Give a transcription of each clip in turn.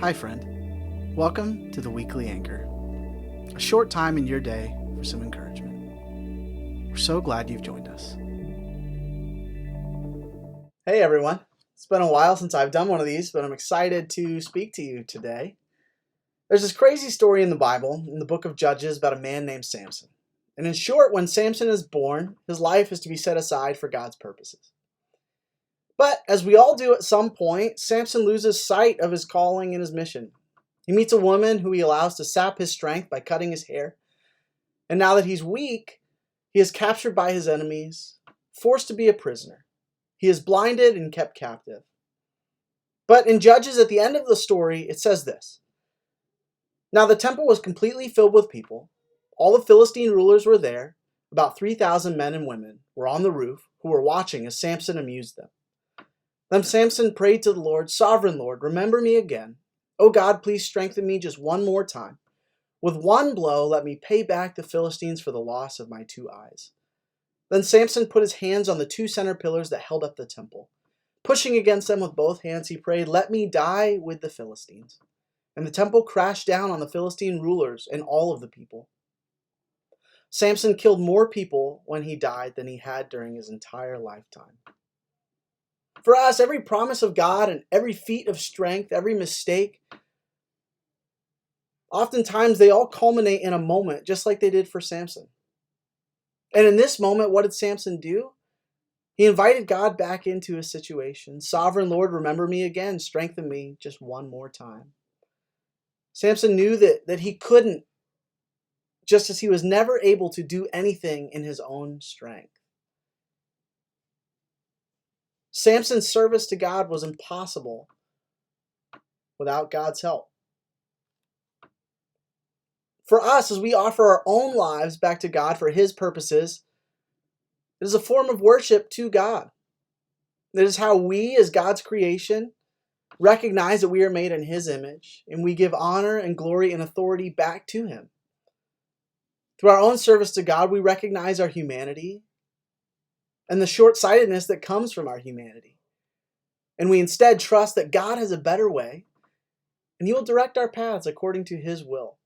Hi, friend. Welcome to the Weekly Anchor, a short time in your day for some encouragement. We're so glad you've joined us. Hey, everyone. It's been a while since I've done one of these, but I'm excited to speak to you today. There's this crazy story in the Bible, in the book of Judges, about a man named Samson. And in short, when Samson is born, his life is to be set aside for God's purposes. But as we all do at some point, Samson loses sight of his calling and his mission. He meets a woman who he allows to sap his strength by cutting his hair. And now that he's weak, he is captured by his enemies, forced to be a prisoner. He is blinded and kept captive. But in Judges, at the end of the story, it says this. Now the temple was completely filled with people. All the Philistine rulers were there. About 3,000 men and women were on the roof who were watching as Samson amused them. Then Samson prayed to the Lord, "Sovereign Lord, remember me again. O God, please strengthen me just one more time. With one blow, let me pay back the Philistines for the loss of my 2 eyes." Then Samson put his hands on the 2 center pillars that held up the temple. Pushing against them with both hands, he prayed, "Let me die with the Philistines." And the temple crashed down on the Philistine rulers and all of the people. Samson killed more people when he died than he had during his entire lifetime. For us, every promise of God and every feat of strength, every mistake, oftentimes they all culminate in a moment, just like they did for Samson. And in this moment, what did Samson do? He invited God back into his situation. "Sovereign Lord, remember me again. Strengthen me just one more time." Samson knew that he couldn't, just as he was never able to do anything in his own strength. Samson's service to God was impossible without God's help. For us, as we offer our own lives back to God for His purposes, it is a form of worship to God. It is how we, as God's creation, recognize that we are made in His image, and we give honor and glory and authority back to Him. Through our own service to God, we recognize our humanity and the short-sightedness that comes from our humanity. And we instead trust that God has a better way, and He will direct our paths according to His will.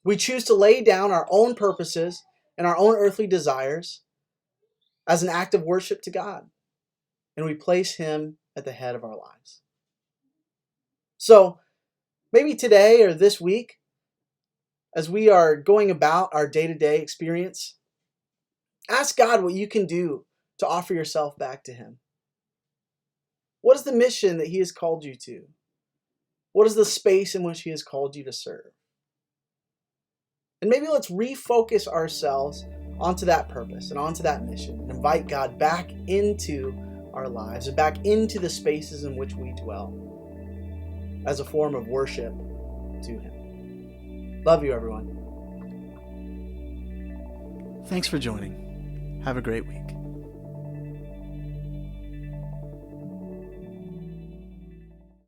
We choose to lay down our own purposes and our own earthly desires as an act of worship to God, and we place Him at the head of our lives. So, maybe today or this week, as we are going about our day-to-day experience, ask God what you can do to offer yourself back to Him. What is the mission that He has called you to? What is the space in which He has called you to serve? And maybe let's refocus ourselves onto that purpose and onto that mission and invite God back into our lives and back into the spaces in which we dwell as a form of worship to Him. Love you, everyone. Thanks for joining. Have a great week.